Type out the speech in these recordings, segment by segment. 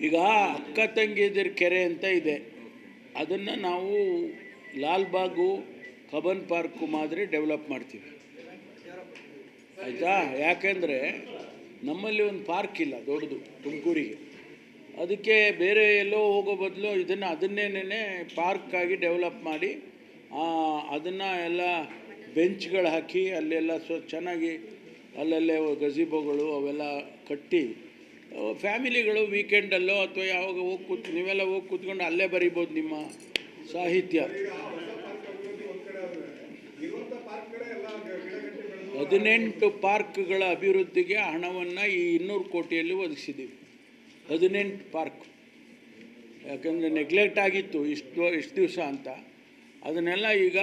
ಈಗ ಅಕ್ಕ ತಂಗಿಯರ ಕೆರೆ ಅಂತ ಇದೆ, ಅದನ್ನು ನಾವು ಲಾಲ್ಬಾಗು ಕಬ್ಬನ್ ಪಾರ್ಕು ಮಾದರಿ ಡೆವಲಪ್ ಮಾಡ್ತೀವಿ, ಆಯಿತಾ. ಯಾಕೆಂದರೆ ನಮ್ಮಲ್ಲಿ ಒಂದು ಪಾರ್ಕ್ ಇಲ್ಲ ದೊಡ್ಡದು ತುಮಕೂರಿಗೆ, ಅದಕ್ಕೆ ಬೇರೆ ಎಲ್ಲೋ ಹೋಗೋ ಬದಲು ಅದನ್ನೇ ಪಾರ್ಕಾಗಿ ಡೆವಲಪ್ ಮಾಡಿ ಅದನ್ನು ಎಲ್ಲ ಬೆಂಚ್ಗಳು ಹಾಕಿ ಅಲ್ಲೆಲ್ಲ ಚೆನ್ನಾಗಿ ಅಲ್ಲಲ್ಲೇ ಗಜಿಬೋಗಳು ಅವೆಲ್ಲ ಕಟ್ಟಿ ಫ್ಯಾಮಿಲಿಗಳು ವೀಕೆಂಡಲ್ಲೋ ಅಥವಾ ಯಾವಾಗ ನೀವೆಲ್ಲ ಹೋಗಿ ಕೂತ್ಕೊಂಡು ಅಲ್ಲೇ ಬರಿಬೋದು ನಿಮ್ಮ ಸಾಹಿತ್ಯ. 18 ಪಾರ್ಕ್ಗಳ ಅಭಿವೃದ್ಧಿಗೆ ಹಣವನ್ನು ಈ 200 ಕೋಟಿಯಲ್ಲಿ ಒದಗಿಸಿದ್ದೀವಿ. 18 ಪಾರ್ಕ್, ಯಾಕಂದರೆ ನೆಗ್ಲೆಕ್ಟ್ ಆಗಿತ್ತು ಇಷ್ಟು ದಿವಸ ಅಂತ, ಅದನ್ನೆಲ್ಲ ಈಗ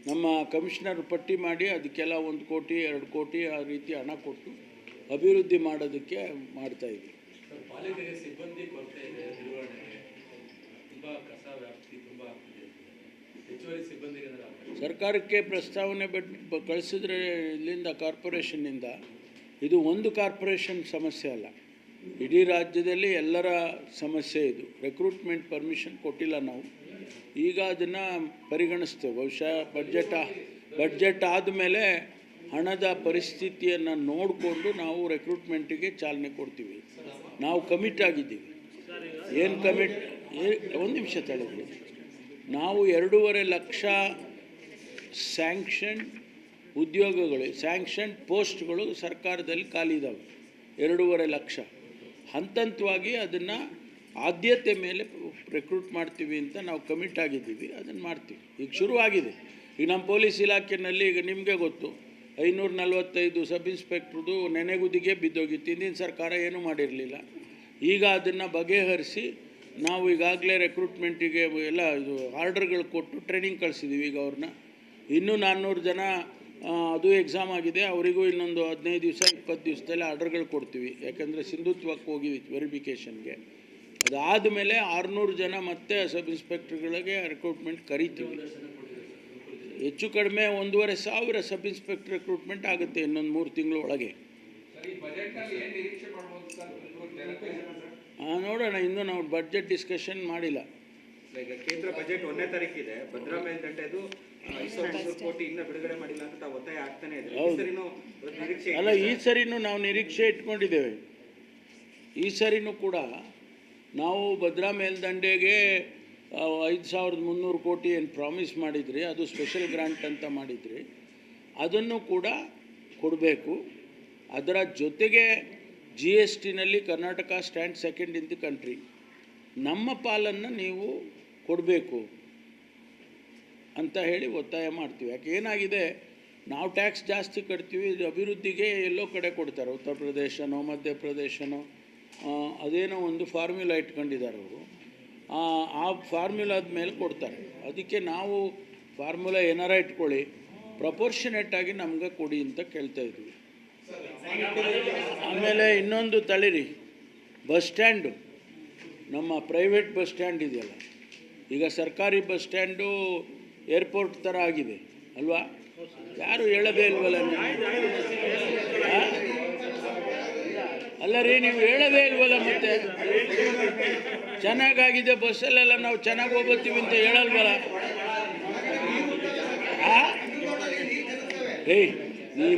ನಮ್ಮ ಕಮಿಷನರ್ ಪಟ್ಟಿ ಮಾಡಿ ಅದಕ್ಕೆಲ್ಲ 1 ಕೋಟಿ 2 ಕೋಟಿ ಆ ರೀತಿ ಹಣ ಕೊಟ್ಟು ಅಭಿವೃದ್ಧಿ ಮಾಡೋದಕ್ಕೆ ಮಾಡ್ತಾಯಿದ್ವಿ. ಪಾಲಿಕೆಗೆ ಸಿಬ್ಬಂದಿ ಕೊರತೆ ಇದೆ, ನಿರ್ವಹಣೆಗೆ ತುಂಬ ಕಸ ವ್ಯಾಪ್ತಿ ತುಂಬ ಆಗ್ತಿದೆ, ಹೆಚ್ಚುವರಿ ಸಿಬ್ಬಂದಿಗೆ ಸರ್ಕಾರಕ್ಕೆ ಪ್ರಸ್ತಾವನೆ ಕಳಿಸಿದ್ರೆ ಇಲ್ಲಿಂದ ಕಾರ್ಪೊರೇಷನ್ನಿಂದ, ಇದು ಒಂದು ಕಾರ್ಪೊರೇಷನ್ ಸಮಸ್ಯೆ ಅಲ್ಲ, ಇಡೀ ರಾಜ್ಯದಲ್ಲಿ ಎಲ್ಲರ ಸಮಸ್ಯೆ ಇದು. ರೆಕ್ರೂಟ್ಮೆಂಟ್ ಪರ್ಮಿಷನ್ ಕೊಟ್ಟಿಲ್ಲ ನಾವು, ಈಗ ಅದನ್ನು ಪರಿಗಣಿಸ್ತೇವೆ. ಬಹುಶಃ ಬಡ್ಜೆಟ್ ಆದಮೇಲೆ ಹಣದ ಪರಿಸ್ಥಿತಿಯನ್ನು ನೋಡಿಕೊಂಡು ನಾವು ರೆಕ್ರೂಟ್ಮೆಂಟಿಗೆ ಚಾಲನೆ ಕೊಡ್ತೀವಿ. ನಾವು ಕಮಿಟ್ ಆಗಿದ್ದೀವಿ. ಏನು ಕಮಿಟ್? ಒಂದು ನಿಮಿಷ ತಡೆದ್ವಿ. ನಾವು 2.5 ಲಕ್ಷ ಸ್ಯಾಂಕ್ಷನ್ ಉದ್ಯೋಗಗಳು, ಸ್ಯಾಂಕ್ಷನ್ ಪೋಸ್ಟ್ಗಳು ಸರ್ಕಾರದಲ್ಲಿ ಖಾಲಿ ಇದ್ದಾವೆ. 2.5 ಲಕ್ಷ ಹಂತವಾಗಿ ಅದನ್ನು ಆದ್ಯತೆ ಮೇಲೆ ರೆಕ್ರೂಟ್ ಮಾಡ್ತೀವಿ ಅಂತ ನಾವು ಕಮಿಟ್ ಆಗಿದ್ದೀವಿ. ಅದನ್ನು ಮಾಡ್ತೀವಿ. ಈಗ ಶುರುವಾಗಿದೆ. ಈಗ ನಮ್ಮ ಪೊಲೀಸ್ ಇಲಾಖೆಯಲ್ಲಿ ಈಗ ನಿಮಗೆ ಗೊತ್ತು 545 ಸಬ್ ಇನ್ಸ್ಪೆಕ್ಟ್ರದು ನೆನೆಗುದಿಗೆ ಬಿದ್ದೋಗಿತ್ತು. ಹಿಂದಿನ ಸರ್ಕಾರ ಏನೂ ಮಾಡಿರಲಿಲ್ಲ. ಈಗ ಅದನ್ನು ಬಗೆಹರಿಸಿ ನಾವು ಈಗಾಗಲೇ ರೆಕ್ರೂಟ್ಮೆಂಟಿಗೆ ಎಲ್ಲ ಇದು ಆರ್ಡರ್ಗಳು ಕೊಟ್ಟು ಟ್ರೈನಿಂಗ್ ಕಳಿಸಿದ್ದೀವಿ. ಈಗ ಅವ್ರನ್ನ ಇನ್ನೂ 400 ಜನ ಅದು ಎಕ್ಸಾಮ್ ಆಗಿದೆ, ಅವರಿಗೂ ಇನ್ನೊಂದು 15 ದಿವಸ 20 ದಿವಸದಲ್ಲಿ ಆರ್ಡರ್ಗಳು ಕೊಡ್ತೀವಿ. ಯಾಕಂದರೆ ಸಿಂಧುತ್ವಕ್ಕೆ ಹೋಗಿದ್ವಿ ವೆರಿಫಿಕೇಷನ್ಗೆ. ಅದಾದಮೇಲೆ 600 ಜನ ಮತ್ತೆ ಸಬ್ ಇನ್ಸ್ಪೆಕ್ಟರ್ಗಳಿಗೆ ರಿಕ್ರೂಟ್ಮೆಂಟ್ ಕರಿತೀವಿ. ಹೆಚ್ಚು ಕಡಿಮೆ 1,500 ಸಬ್ ಇನ್ಸ್ಪೆಕ್ಟರ್ ರಿಕ್ರೂಟ್ಮೆಂಟ್ ಆಗುತ್ತೆ ಇನ್ನೊಂದು 3 ತಿಂಗಳ ಒಳಗೆ. ನೋಡೋಣ, ಇನ್ನೂ ನಾವು ಬಡ್ಜೆಟ್ ಡಿಸ್ಕಷನ್ ಮಾಡಿಲ್ಲ. ಕೇಂದ್ರ ಬಜೆಟ್ 1ನೇ ತಾರೀಕಿದೆ, ಭದ್ರಾ ಮೇಲ್ದಂಡೆದು 500 ಕೋಟಿ ಇನ್ನೂ ಬಿಡುಗಡೆ ಮಾಡಿಲ್ಲ ಅಂತ ಒತ್ತಾಯ ಆಗ್ತಾನೆ ಇದೆ. ಅಲ್ಲ, ಈ ಸರಿನೂ ನಾವು ನಿರೀಕ್ಷೆ ಇಟ್ಕೊಂಡಿದ್ದೇವೆ. ಈ ಸರಿನೂ ಕೂಡ ನಾವು ಭದ್ರಾ ಮೇಲ್ದಂಡೆಗೆ 5,300 ಕೋಟಿ ಏನು ಪ್ರಾಮಿಸ್ ಮಾಡಿದ್ರಿ, ಅದು ಸ್ಪೆಷಲ್ ಗ್ರಾಂಟ್ ಅಂತ ಮಾಡಿದ್ರಿ, ಅದನ್ನು ಕೂಡ ಕೊಡಬೇಕು. ಅದರ ಜೊತೆಗೆ GSTನಲ್ಲಿ Karnataka stand second in the country. ನಮ್ಮ ಪಾಲನ್ನು ನೀವು ಕೊಡಬೇಕು ಅಂತ ಹೇಳಿ ಒತ್ತಾಯ ಮಾಡ್ತೀವಿ. ಯಾಕೆ ಏನಾಗಿದೆ, ನಾವು ಟ್ಯಾಕ್ಸ್ ಜಾಸ್ತಿ ಕಟ್ತೀವಿ, ಅಭಿವೃದ್ಧಿಗೆ ಎಲ್ಲೋ ಕಡೆ ಕೊಡ್ತಾರೆ, ಉತ್ತರ ಪ್ರದೇಶನೋ ಮಧ್ಯಪ್ರದೇಶನೋ ಅದೇನೋ ಒಂದು ಫಾರ್ಮ್ಯುಲಾ ಇಟ್ಕೊಂಡಿದ್ದಾರೆ ಅವರು. ಆ ಫಾರ್ಮ್ಯುಲಾದ ಮೇಲೆ ಕೊಡ್ತಾರೆ. ಅದಕ್ಕೆ ನಾವು ಫಾರ್ಮುಲಾ ಏನಾರ ಇಟ್ಕೊಳ್ಳಿ, ಪ್ರಪೋರ್ಷನೇಟಾಗಿ ನಮ್ಗೆ ಕೊಡಿ ಅಂತ ಕೇಳ್ತಾ ಇದ್ವಿ. ಆಮೇಲೆ ಇನ್ನೊಂದು ತಳಿರಿ, ಬಸ್ ಸ್ಟ್ಯಾಂಡು, ನಮ್ಮ ಪ್ರೈವೇಟ್ ಬಸ್ ಸ್ಟ್ಯಾಂಡ್ ಇದೆಯಲ್ಲ, ಈಗ ಸರ್ಕಾರಿ ಬಸ್ ಸ್ಟ್ಯಾಂಡು ಏರ್ಪೋರ್ಟ್ ಥರ ಆಗಿದೆ ಅಲ್ವಾ? ಯಾರು ಹೇಳೋದೇ ಇಲ್ವಲ್ಲ ನೀವು? ಅಲ್ಲ ರೀ, ನೀವು ಹೇಳೋದೇ ಇಲ್ವಲ್ಲ. ಮತ್ತೆ ಚೆನ್ನಾಗಾಗಿದೆ ಬಸ್ಸಲ್ಲೆಲ್ಲ, ನಾವು ಚೆನ್ನಾಗಿ ಹೋಗ್ತೀವಿ ಅಂತ ಹೇಳಲ್ವಲ್ಲ? ಏಯ್, ಈ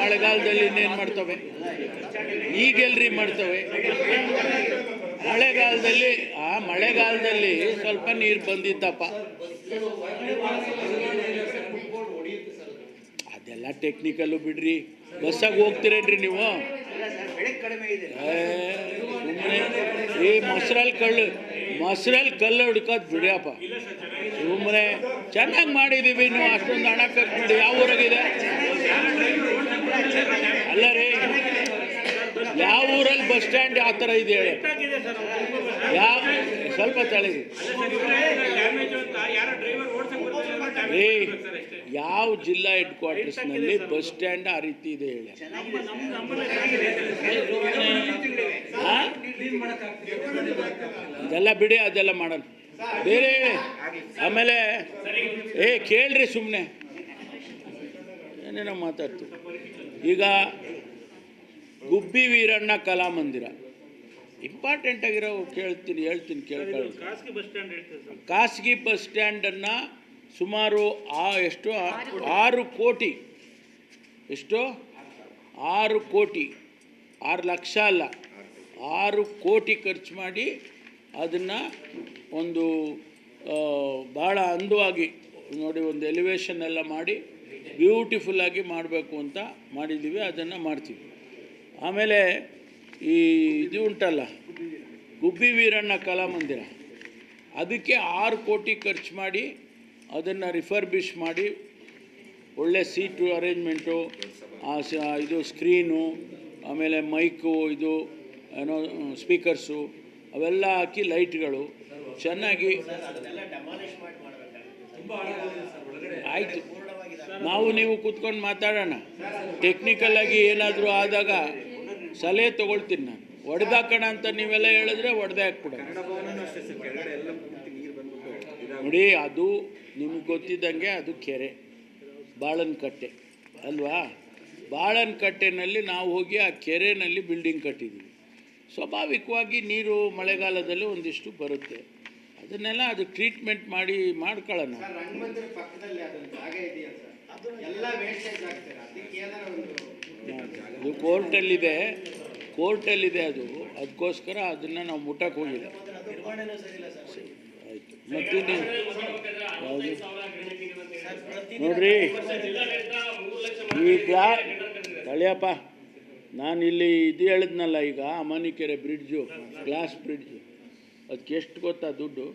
ಮಳೆಗಾಲದಲ್ಲಿ ಇನ್ನೇನು ಮಾಡ್ತವೆ? ಈಗೆಲ್ರಿ ಮಾಡ್ತವೆ? ಮಳೆಗಾಲದಲ್ಲಿ ಸ್ವಲ್ಪ ನೀರು ಬಂದಿತ್ತಪ್ಪ, ಅದೆಲ್ಲ ಟೆಕ್ನಿಕಲ್ಲು ಬಿಡ್ರಿ. ಬಸ್ಸಾಗಿ ಹೋಗ್ತೀರೇನ್ರಿ ನೀವು? ಈ ಮೊಸರಲ್ಲಿ ಕಲ್ಲು ಹುಡ್ಕೋದು ಬಿಡಿಯಪ್ಪ. ಸುಮ್ಮನೆ ಚೆನ್ನಾಗಿ ಮಾಡಿದ್ದೀವಿ, ನೀವು ಅಷ್ಟೊಂದು ಹಣ ಖರ್ಚು ಮಾಡಿ. ಯಾವ ಊರಾಗಿದೆ? ಅಲ್ಲ ರೀ, ಯಾವ ಊರಲ್ಲಿ ಬಸ್ ಸ್ಟ್ಯಾಂಡ್ ಯಾವ ಥರ ಇದೆ ಹೇಳಿ? ಸ್ವಲ್ಪ ತಳೀರಿ. ಯಾವ ಜಿಲ್ಲಾ ಹೆಡ್ ಕ್ವಾರ್ಟರ್ಸ್ನಲ್ಲಿ ಬಸ್ ಸ್ಟ್ಯಾಂಡ್ ಆ ರೀತಿ ಇದೆ ಹೇಳಿ? ಅದೆಲ್ಲ ಬಿಡಿ, ಅದೆಲ್ಲ ಮಾಡೋಣ ಬೇರೆ. ಆಮೇಲೆ ಕೇಳ್ರಿ, ಸುಮ್ಮನೆ ಏನೇನೋ ಮಾತಾಡ್ತೀವಿ. ಈಗ ಗುಬ್ಬಿ ವೀರಣ್ಣ ಕಲಾಮಂದಿರ ಇಂಪಾರ್ಟೆಂಟ್ ಆಗಿರೋ ಹೇಳ್ತೀನಿ ಕೇಳ್ಕೊಳ್ಳಿ. ಖಾಸಗಿ ಬಸ್ ಸ್ಟ್ಯಾಂಡ್ ಹೇಳ್ತೀವಿ ಸರ್. ಖಾಸಗಿ ಬಸ್ ಸ್ಟ್ಯಾಂಡನ್ನು ಸುಮಾರು ಎಷ್ಟು 6 ಕೋಟಿ, ಎಷ್ಟು 6 ಕೋಟಿ, 6 ಲಕ್ಷ ಅಲ್ಲ, 6 ಕೋಟಿ ಖರ್ಚು ಮಾಡಿ ಅದನ್ನು ಒಂದು ಭಾಳ ಅಂದವಾಗಿ ನೋಡಿ, ಒಂದು ಎಲಿವೇಶನ್ ಎಲ್ಲ ಮಾಡಿ ಬ್ಯೂಟಿಫುಲ್ಲಾಗಿ ಮಾಡಬೇಕು ಅಂತ ಮಾಡಿದ್ದೀವಿ. ಅದನ್ನು ಮಾಡ್ತೀವಿ. ಆಮೇಲೆ ಈ ಇದು ಉಂಟಲ್ಲ, ಗುಬ್ಬಿ ವೀರಣ್ಣ ಕಲಾಮಂದಿರ, ಅದಕ್ಕೆ 6 ಕೋಟಿ ಖರ್ಚು ಮಾಡಿ ಅದನ್ನು ರಿಫರ್ಬಿಷ್ ಮಾಡಿ ಒಳ್ಳೆ ಸೀಟು ಅರೇಂಜ್ಮೆಂಟು, ಇದು ಸ್ಕ್ರೀನು, ಆಮೇಲೆ ಮೈಕು, ಇದು ಏನೋ ಸ್ಪೀಕರ್ಸು ಅವೆಲ್ಲ ಹಾಕಿ ಲೈಟ್ಗಳು ಚೆನ್ನಾಗಿ. ಆಯಿತು, ನೀವು ಕೂತ್ಕೊಂಡು ಮಾತಾಡೋಣ. ಟೆಕ್ನಿಕಲಾಗಿ ಏನಾದರೂ ಆದಾಗ ಸಲಹೆ ತೊಗೊಳ್ತೀನಿ ನಾನು. ಹೊಡೆದಾಕೋಣ ಅಂತ ನೀವೆಲ್ಲ ಹೇಳಿದ್ರೆ ಹೊಡೆದೇ ಹಾಕ್ಬಿಡೋಣ. ನೋಡಿ, ಅದು ನಿಮ್ಗೆ ಗೊತ್ತಿದ್ದಂಗೆ ಅದು ಕೆರೆ ಬಾಳನಕಟ್ಟೆ ಅಲ್ವಾ? ಬಾಳನಕಟ್ಟೆನಲ್ಲಿ ನಾವು ಹೋಗಿ ಆ ಕೆರೆಯಲ್ಲಿ ಬಿಲ್ಡಿಂಗ್ ಕಟ್ಟಿದ್ದೀವಿ. ಸ್ವಾಭಾವಿಕವಾಗಿ ನೀರು ಮಳೆಗಾಲದಲ್ಲಿ ಒಂದಿಷ್ಟು ಬರುತ್ತೆ. ಅದನ್ನೆಲ್ಲ ಅದು ಟ್ರೀಟ್ಮೆಂಟ್ ಮಾಡಿ ಮಾಡ್ಕೊಳ್ಳೋಣ. ಅದು ಕೋರ್ಟಲ್ಲಿದೆ ಅದು, ಅದಕ್ಕೋಸ್ಕರ ಅದನ್ನು ನಾವು ಮುಟ್ಟಕ್ಕೆ ಹೋಗಿಲ್ಲ. ಆಯಿತು, ಮತ್ತಿನ್ನೇನು ನೋಡ್ರಿ, ಈಗ ತಳಿಯಪ್ಪ, ನಾನು ಇಲ್ಲಿ ಇದು ಹೇಳಿದ್ನಲ್ಲ ಈಗ, ಅಮಾನಿಕೆರೆ ಬ್ರಿಡ್ಜು, ಗ್ಲಾಸ್ ಬ್ರಿಡ್ಜು, ಅದಕ್ಕೆ ಎಷ್ಟು ಗೊತ್ತಾ ದುಡ್ಡು?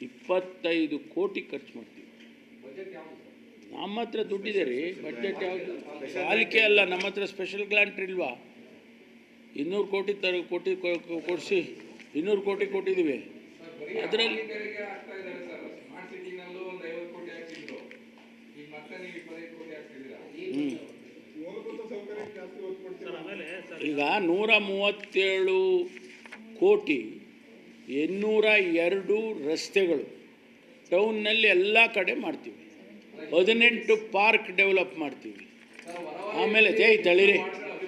25 ಕೋಟಿ ಖರ್ಚು ಮಾಡ್ತೀವಿ. ನಮ್ಮ ಹತ್ರ ದುಡ್ಡಿದೆ ರೀ. ಬಡ್ಜೆಟ್ ಯಾವುದು? ಪಾಲಿಕೆ ಅಲ್ಲ, ನಮ್ಮ ಹತ್ರ ಸ್ಪೆಷಲ್ ಗ್ರಾಂಟ್ ಇಲ್ವಾ? 200 ಕೋಟಿ ಕೊಡಿಸಿ 200 ಕೋಟಿ ಕೊಟ್ಟಿದ್ದೀವಿ. ಅದರಲ್ಲಿ ಈಗ 137 ಕೋಟಿ 802 ರಸ್ತೆಗಳು ಟೌನ್ನಲ್ಲಿ ಎಲ್ಲ ಕಡೆ ಮಾಡ್ತೀವಿ. 18 ಪಾರ್ಕ್ ಡೆವಲಪ್ ಮಾಡ್ತೀವಿ. ಆಮೇಲೆ ತಳಿರಿ,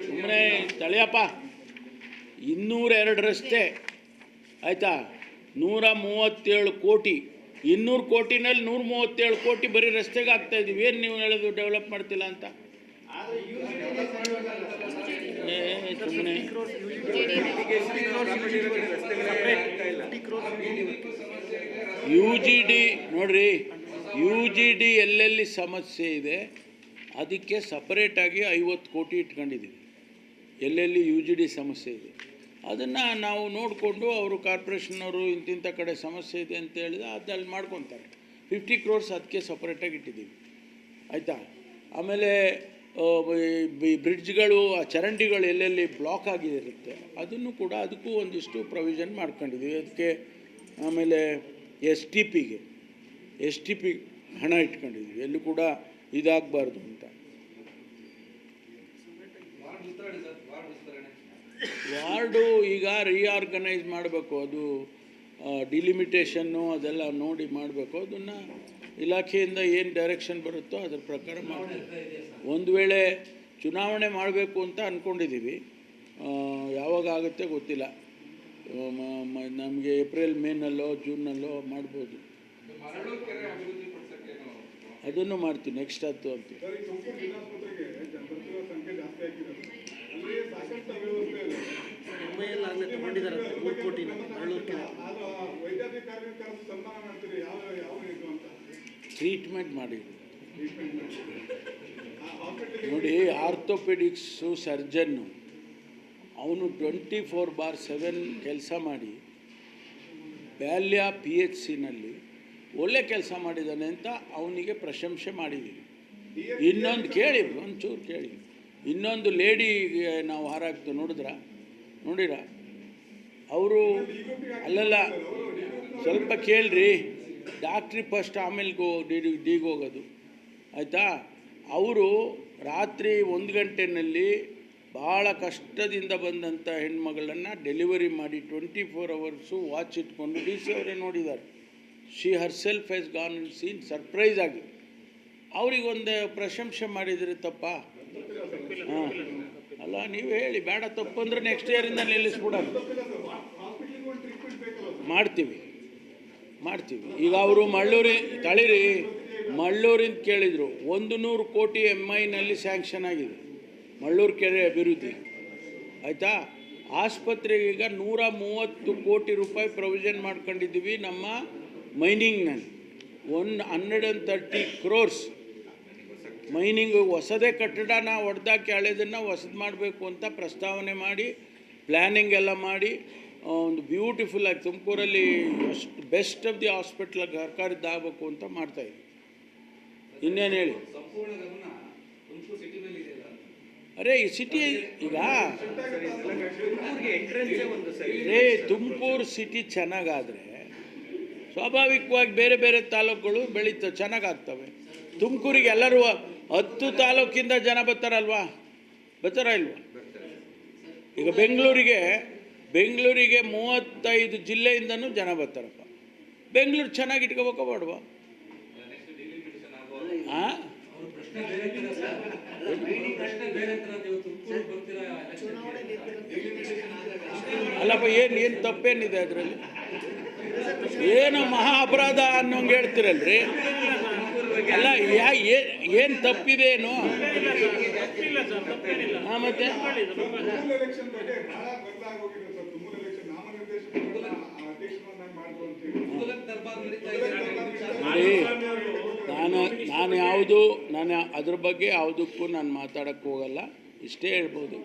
ಸುಮ್ಮನೆ ತಳಿಯಪ್ಪ, 202 ರಸ್ತೆ ಆಯಿತಾ? 137 ಕೋಟಿ, 200 ಕೋಟಿನಲ್ಲಿ 137 ಕೋಟಿ ಬರೀ ರಸ್ತೆಗೆ ಆಗ್ತಾಯಿದ್ದೀವಿ. ಏನು ನೀವು ಹೇಳೋದು ಡೆವಲಪ್ ಮಾಡ್ತಿಲ್ಲ ಅಂತ? ಸುಮ್ಮನೆ UGD ನೋಡ್ರಿ, UGD ಎಲ್ಲೆಲ್ಲಿ ಸಮಸ್ಯೆ ಇದೆ ಅದಕ್ಕೆ ಸಪರೇಟಾಗಿ 50 ಕೋಟಿ ಇಟ್ಕೊಂಡಿದ್ದೀವಿ. ಎಲ್ಲೆಲ್ಲಿ UGD ಸಮಸ್ಯೆ ಇದೆ ಅದನ್ನು ನಾವು ನೋಡಿಕೊಂಡು, ಅವರು ಕಾರ್ಪೊರೇಷನ್ನವರು ಇಂತಿಂಥ ಕಡೆ ಸಮಸ್ಯೆ ಇದೆ ಅಂತ ಹೇಳಿದ್ರೆ ಅದಲ್ಲಿ ಮಾಡ್ಕೊತಾರೆ. 50 crores ಅದಕ್ಕೆ ಸಪ್ರೇಟಾಗಿ ಇಟ್ಟಿದ್ದೀವಿ, ಆಯಿತಾ? ಆಮೇಲೆ ಬ್ರಿಡ್ಜ್ಗಳು, ಚರಂಡಿಗಳು ಎಲ್ಲೆಲ್ಲಿ ಬ್ಲಾಕ್ ಆಗಿರುತ್ತೆ ಅದನ್ನು ಕೂಡ ಅದಕ್ಕೂ ಒಂದಿಷ್ಟು ಪ್ರೊವಿಷನ್ ಮಾಡ್ಕೊಂಡಿದ್ದೀವಿ ಅದಕ್ಕೆ. ಆಮೇಲೆ ಎಸ್ ಟಿ ಪಿ ಹಣ ಇಟ್ಕೊಂಡಿದ್ದೀವಿ, ಎಲ್ಲೂ ಕೂಡ ಇದಾಗಬಾರ್ದು ಅಂತ. ವಾರ್ಡು ಈಗ ರೀಆರ್ಗನೈಸ್ ಮಾಡಬೇಕು, ಅದು ಡಿಲಿಮಿಟೇಷನ್ನು ಅದೆಲ್ಲ ನೋಡಿ ಮಾಡಬೇಕು. ಅದನ್ನು ಇಲಾಖೆಯಿಂದ ಏನು ಡೈರೆಕ್ಷನ್ ಬರುತ್ತೋ ಅದ್ರ ಪ್ರಕಾರ ಮಾಡ್ತೀವಿ. ಒಂದು ವೇಳೆ ಚುನಾವಣೆ ಮಾಡಬೇಕು ಅಂತ ಅಂದ್ಕೊಂಡಿದ್ದೀವಿ, ಯಾವಾಗ ಆಗುತ್ತೆ ಗೊತ್ತಿಲ್ಲ. ನಮಗೆ ಏಪ್ರಿಲ್ ಮೇನಲ್ಲೋ ಜೂನ್ನಲ್ಲೋ ಮಾಡ್ಬೋದು. ಅದನ್ನು ಮಾಡ್ತೀವಿ, ನೆಕ್ಸ್ಟ್ ಆಯ್ತು ಅಂತ. ಟ್ರೀಟ್ಮೆಂಟ್ ಮಾಡಿ ನೋಡಿ, ಆರ್ಥೋಪೆಡಿಕ್ಸು ಸರ್ಜನ್ನು ಅವನು 24/7 ಕೆಲಸ ಮಾಡಿ ಬ್ಯಾಲ್ಯ PHCನಲ್ಲಿ ಒಳ್ಳೆ ಕೆಲಸ ಮಾಡಿದ್ದಾನೆ ಅಂತ ಅವನಿಗೆ ಪ್ರಶಂಸೆ ಮಾಡಿದ್ದೀವಿ. ಇನ್ನೊಂದು ಕೇಳಿ, ಒಂಚೂರು ಕೇಳಿ, ಇನ್ನೊಂದು ಲೇಡಿಗೆ ನಾವು ಹಾರ ಹಾಕ್ತು ನೋಡಿರ ಅವರು ಅಲ್ಲಲ್ಲ, ಸ್ವಲ್ಪ ಕೇಳ್ರಿ, ಡಾಕ್ಟ್ರಿ ಫಸ್ಟ್ ಆಮೇಲೆ ಡಿಗೆ ಹೋಗೋದು, ಆಯಿತಾ? ಅವರು ರಾತ್ರಿ 1 ಗಂಟೆಯಲ್ಲಿ ಭಾಳ ಕಷ್ಟದಿಂದ ಬಂದಂಥ ಹೆಣ್ಮಗಳನ್ನು ಡೆಲಿವರಿ ಮಾಡಿ 24 hours ವಾಚ್ ಇಟ್ಕೊಂಡು DC ಅವರೇ ನೋಡಿದ್ದಾರೆ. She herself has gone and seen, surprise ಆಗಿ. ಅವರಿಗೊಂದು ಪ್ರಶಂಸೆ ಮಾಡಿದರೆ ತಪ್ಪ? ಹಾಂ, ಅಲ್ಲ ನೀವು ಹೇಳಿ, ಬೇಡ ತಪ್ಪು ಅಂದರೆ ನೆಕ್ಸ್ಟ್ ಇಯರಿಂದ ನಿಲ್ಲಿಸ್ಬಿಡೋಣ. ಮಾಡ್ತೀವಿ. ಈಗ ಅವರು ಮಳ್ಳೂರಿಂದ ಕೇಳಿದರು, 100 ಕೋಟಿ MIನಲ್ಲಿ ಸ್ಯಾಂಕ್ಷನ್ ಆಗಿದೆ ಮಳ್ಳೂರು ಕೆರೆ ಅಭಿವೃದ್ಧಿ, ಆಯಿತಾ. ಆಸ್ಪತ್ರೆಗೆ ಈಗ 130 ಕೋಟಿ ರೂಪಾಯಿ ಪ್ರೊವಿಷನ್ ಮಾಡ್ಕೊಂಡಿದ್ದೀವಿ ನಮ್ಮ ಮೈನಿಂಗ್ನಲ್ಲಿ. 130 crores ಮೈನಿಂಗ್ ಹೊಸದೇ ಕಟ್ಟಡನ ಹೊಡೆದಾಕಿ ಹಳೆದನ್ನು ಹೊಸದು ಮಾಡಬೇಕು ಅಂತ ಪ್ರಸ್ತಾವನೆ ಮಾಡಿ ಪ್ಲ್ಯಾನಿಂಗ್ ಎಲ್ಲ ಮಾಡಿ ಒಂದು ಬ್ಯೂಟಿಫುಲ್ಲಾಗಿ ತುಮಕೂರಲ್ಲಿ ಅಷ್ಟು ಬೆಸ್ಟ್ ಆಫ್ ದಿ ಹಾಸ್ಪಿಟ್ಲ್ ಸರ್ಕಾರದ್ದಾಗಬೇಕು ಅಂತ ಮಾಡ್ತಾಯಿದ್ವಿ. ಇನ್ನೇನು ಹೇಳಿ. ಅರೆ ಈ ಸಿಟಿ ಈಗ ತುಮಕೂರು ಸಿಟಿ ಚೆನ್ನಾಗಾದರೆ ಸ್ವಾಭಾವಿಕವಾಗಿ ಬೇರೆ ಬೇರೆ ತಾಲೂಕುಗಳು ಬೆಳೀತವೆ, ಚೆನ್ನಾಗಾಗ್ತವೆ. ತುಮಕೂರಿಗೆ ಎಲ್ಲರೂ 10 ತಾಲೂಕಿಂದ ಜನ ಬರ್ತಾರಲ್ವಾ, ಬರ್ತಾರ ಇಲ್ವಾ? ಈಗ ಬೆಂಗಳೂರಿಗೆ 35 ಜಿಲ್ಲೆಯಿಂದನೂ ಜನ ಬರ್ತಾರಪ್ಪ. ಬೆಂಗಳೂರು ಚೆನ್ನಾಗಿ ಇಟ್ಕೋಬೇಕೋ ಬೇಡವಾ? ಹಾಂ, ಅಲ್ಲಪ್ಪ, ಏನು ತಪ್ಪೇನಿದೆ ಅದರಲ್ಲಿ? ಏನು ಮಹಾ ಅಪರಾಧ ಅನ್ನೋಂಗೆ ಹೇಳ್ತೀರಲ್ರಿ. ಅಲ್ಲ, ಏನು ತಪ್ಪಿದೆ ಏನು? ಹಾಂ, ಮತ್ತೆ ನೋಡಿ, ನಾನು ಅದ್ರ ಬಗ್ಗೆ ಯಾವುದಕ್ಕೂ ನಾನು ಮಾತಾಡೋಕ್ಕೆ ಹೋಗಲ್ಲ. ಇಷ್ಟೇ ಹೇಳ್ಬೋದು,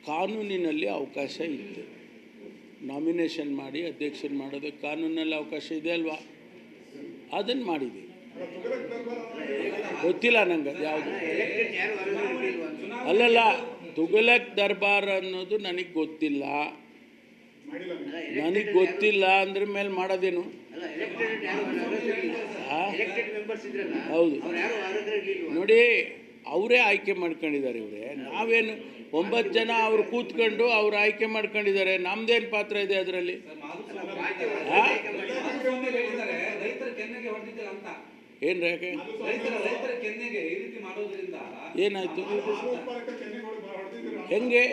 ಕಾನೂನಿನಲ್ಲಿ ಅವಕಾಶ ಇತ್ತು, ನಾಮಿನೇಷನ್ ಮಾಡಿ ಅಧ್ಯಕ್ಷನ್ ಮಾಡೋದಕ್ಕೆ ಕಾನೂನಲ್ಲಿ ಅವಕಾಶ ಇದೆ ಅಲ್ವಾ? ಅದನ್ನು ಮಾಡಿದ್ದೀವಿ. ಗೊತ್ತಿಲ್ಲ ನಂಗೆ ಅದು ಯಾವುದು. ಅಲ್ಲಲ್ಲ, ತುಘಲಕ್ ದರ್ಬಾರ್ ಅನ್ನೋದು ನನಗೆ ಗೊತ್ತಿಲ್ಲ. ಅಂದ್ರ ಮೇಲೆ ಮಾಡೋದೇನು? ಹೌದು ನೋಡಿ, ಅವರೇ ಆಯ್ಕೆ ಮಾಡ್ಕೊಂಡಿದ್ದಾರೆ. ನಾವೇನು 9 ಜನ ಅವ್ರು ಕೂತ್ಕೊಂಡು ಅವ್ರು ಆಯ್ಕೆ ಮಾಡ್ಕೊಂಡಿದ್ದಾರೆ. ನಮ್ದೇನು ಪಾತ್ರ ಇದೆ ಅದರಲ್ಲಿ? ಏನು ರೇಖೆ ಏನಾಯ್ತು? ಹೆಂಗೆ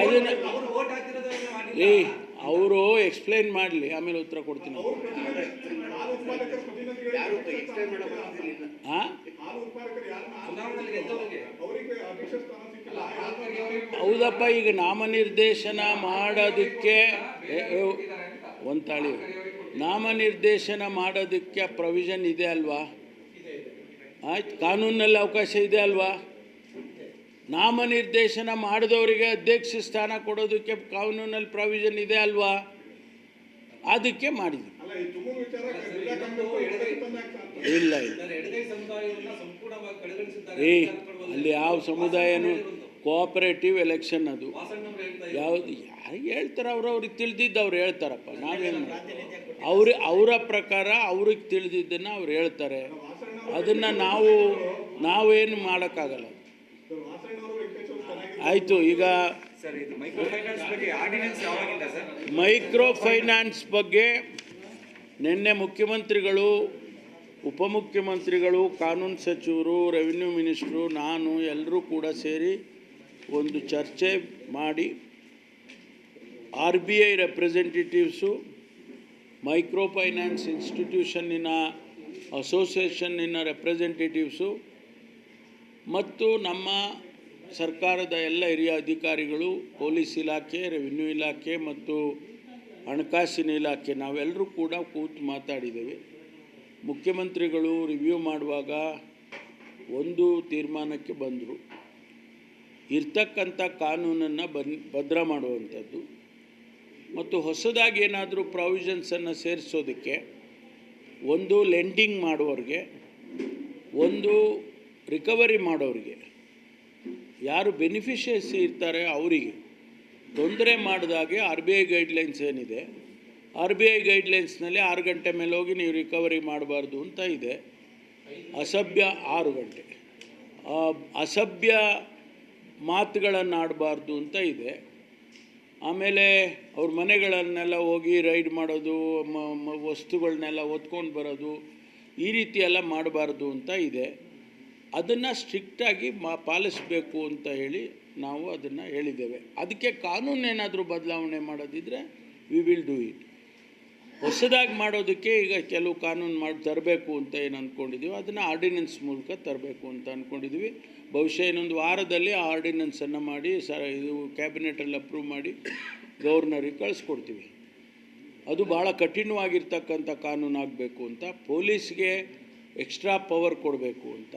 ಅದನ್ನ ಅವರು ಎಕ್ಸ್ಪ್ಲೈನ್ ಮಾಡಲಿ, ಆಮೇಲೆ ಉತ್ತರ ಕೊಡ್ತೀನಿ. ಹಾಂ, ಹೌದಪ್ಪ. ಈಗ ನಾಮನಿರ್ದೇಶನ ಮಾಡೋದಕ್ಕೆ ನಾಮನಿರ್ದೇಶನ ಮಾಡೋದಕ್ಕೆ ಪ್ರೊವಿಷನ್ ಇದೆ ಅಲ್ವಾ? ಆಯ್ತು, ಕಾನೂನಲ್ಲಿ ಅವಕಾಶ ಇದೆ ಅಲ್ವಾ? ನಾಮನಿರ್ದೇಶನ ಮಾಡಿದವರಿಗೆ ಅಧ್ಯಕ್ಷ ಸ್ಥಾನ ಕೊಡೋದಕ್ಕೆ ಕಾನೂನಲ್ಲಿ ಪ್ರೊವಿಷನ್ ಇದೆ ಅಲ್ವಾ? ಅದಕ್ಕೆ ಮಾಡಿದ್ವಿ. ಇಲ್ಲ ಅಲ್ಲಿ ಯಾವ ಸಮುದಾಯನೂ ಕೋಆಪರೇಟಿವ್ ಎಲೆಕ್ಷನ್ ಅದು ಯಾವುದು ಯಾರಿಗೆ ಹೇಳ್ತಾರೆ ಅವ್ರಿಗೆ ತಿಳಿದಿದ್ದು ಅವ್ರು ಹೇಳ್ತಾರಪ್ಪ. ನಾವೇನು ಅವರ ಪ್ರಕಾರ ಅವ್ರಿಗೆ ತಿಳಿದಿದ್ದನ್ನು ಅವ್ರು ಹೇಳ್ತಾರೆ. ಅದನ್ನು ನಾವೇನು ಮಾಡೋಕ್ಕಾಗಲ್ಲ. ಆಯಿತು, ಈಗ ಮೈಕ್ರೋ ಫೈನಾನ್ಸ್ ಬಗ್ಗೆ ನಿನ್ನೆ ಮುಖ್ಯಮಂತ್ರಿಗಳು, ಉಪಮುಖ್ಯಮಂತ್ರಿಗಳು, ಕಾನೂನು ಸಚಿವರು, ರೆವಿನ್ಯೂ ಮಿನಿಸ್ಟ್ರು, ನಾನು ಎಲ್ಲರೂ ಕೂಡ ಸೇರಿ ಒಂದು ಚರ್ಚೆ ಮಾಡಿ RBI ರೆಪ್ರೆಸೆಂಟೇಟಿವ್ಸು, ಮೈಕ್ರೋ ಫೈನಾನ್ಸ್ ಇನ್ಸ್ಟಿಟ್ಯೂಷನ್ನಿನ ಅಸೋಸಿಯೇಷನ್ನಿನ ರೆಪ್ರೆಸೆಂಟೇಟಿವ್ಸು ಮತ್ತು ನಮ್ಮ ಸರ್ಕಾರದ ಎಲ್ಲ ಹಿರಿಯ ಅಧಿಕಾರಿಗಳು, ಪೊಲೀಸ್ ಇಲಾಖೆ, ರೆವಿನ್ಯೂ ಇಲಾಖೆ ಮತ್ತು ಹಣಕಾಸಿನ ಇಲಾಖೆ ನಾವೆಲ್ಲರೂ ಕೂಡ ಕೂತು ಮಾತಾಡಿದ್ದೇವೆ. ಮುಖ್ಯಮಂತ್ರಿಗಳು ರಿವ್ಯೂ ಮಾಡುವಾಗ ಒಂದು ತೀರ್ಮಾನಕ್ಕೆ ಬಂದರು, ಇರ್ತಕ್ಕಂಥ ಕಾನೂನನ್ನು ಭದ್ರ ಮಾಡುವಂಥದ್ದು ಮತ್ತು ಹೊಸದಾಗಿ ಏನಾದರೂ ಪ್ರಾವಿಷನ್ಸನ್ನು ಸೇರಿಸೋದಕ್ಕೆ ಒಂದು ಲೆಂಡಿಂಗ್ ಮಾಡೋರಿಗೆ, ಒಂದು ರಿಕವರಿ ಮಾಡೋರಿಗೆ, ಯಾರು ಬೆನಿಫಿಷಿಯರ್ಸಿ ಇರ್ತಾರೆ ಅವರಿಗೆ ತೊಂದರೆ ಮಾಡಿದಾಗೆ RBI ಗೈಡ್ಲೈನ್ಸ್ ಏನಿದೆ, RBI ಗೈಡ್ಲೈನ್ಸ್ನಲ್ಲಿ 6 ಗಂಟೆ ಮೇಲೆ ಹೋಗಿ ನೀವು ರಿಕವರಿ ಮಾಡಬಾರ್ದು ಅಂತ ಇದೆ. ಅಸಭ್ಯ 6 ಗಂಟೆ ಅಸಭ್ಯ ಮಾತುಗಳನ್ನು ಆಡಬಾರ್ದು ಅಂತ ಇದೆ. ಆಮೇಲೆ ಅವ್ರ ಮನೆಗಳನ್ನೆಲ್ಲ ಹೋಗಿ ರೈಡ್ ಮಾಡೋದು, ವಸ್ತುಗಳನ್ನೆಲ್ಲ ಹೊತ್ಕೊಂಡು ಬರೋದು, ಈ ರೀತಿ ಎಲ್ಲ ಮಾಡಬಾರ್ದು ಅಂತ ಇದೆ. ಅದನ್ನು ಸ್ಟ್ರಿಕ್ಟಾಗಿ ಪಾಲಿಸಬೇಕು ಅಂತ ಹೇಳಿ ನಾವು ಅದನ್ನು ಹೇಳಿದ್ದೇವೆ. ಅದಕ್ಕೆ ಕಾನೂನೇನಾದರೂ ಬದಲಾವಣೆ ಮಾಡೋದಿದ್ದರೆ ವಿ ವಿಲ್ ಡೂ ಇಟ್. ಹೊಸದಾಗಿ ಮಾಡೋದಕ್ಕೆ ಈಗ ಕೆಲವು ಕಾನೂನು ತರಬೇಕು ಅಂತ ಏನು ಅಂದ್ಕೊಂಡಿದ್ದೀವಿ, ಅದನ್ನು ಆರ್ಡಿನೆನ್ಸ್ ಮೂಲಕ ತರಬೇಕು ಅಂತ ಅಂದ್ಕೊಂಡಿದ್ದೀವಿ. ಬಹುಶಃ ಇನ್ನೊಂದು ವಾರದಲ್ಲಿ ಆ ಆರ್ಡಿನೆನ್ಸನ್ನು ಮಾಡಿ ಇದು ಕ್ಯಾಬಿನೆಟಲ್ಲಿ ಅಪ್ರೂವ್ ಮಾಡಿ ಗವರ್ನರಿಗೆ ಕಳಿಸ್ಕೊಡ್ತೀವಿ. ಅದು ಭಾಳ ಕಠಿಣವಾಗಿರ್ತಕ್ಕಂಥ ಕಾನೂನು ಆಗಬೇಕು ಅಂತ, ಪೊಲೀಸ್ಗೆ ಎಕ್ಸ್ಟ್ರಾ ಪವರ್ ಕೊಡಬೇಕು ಅಂತ.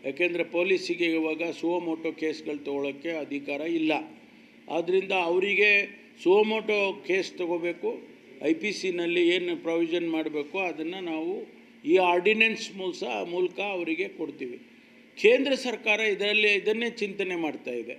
ಯಾಕೆಂದರೆ ಪೊಲೀಸಿಗೆ ಇವಾಗ ಸುವಮೋಟೋ ಕೇಸ್ಗಳು ತೊಗೊಳೋಕ್ಕೆ ಅಧಿಕಾರ ಇಲ್ಲ. ಆದ್ದರಿಂದ ಅವರಿಗೆ ಸುವಮೋಟೋ ಕೇಸ್ ತೊಗೋಬೇಕು, IPCನಲ್ಲಿ ಏನು ಪ್ರೊವಿಷನ್ ಮಾಡಬೇಕು ಅದನ್ನು ನಾವು ಈ ಆರ್ಡಿನೆನ್ಸ್ ಮೂಲಕ ಅವರಿಗೆ ಕೊಡ್ತೀವಿ. ಕೇಂದ್ರ ಸರ್ಕಾರ ಇದನ್ನೇ ಚಿಂತನೆ ಮಾಡ್ತಾ ಇದೆ.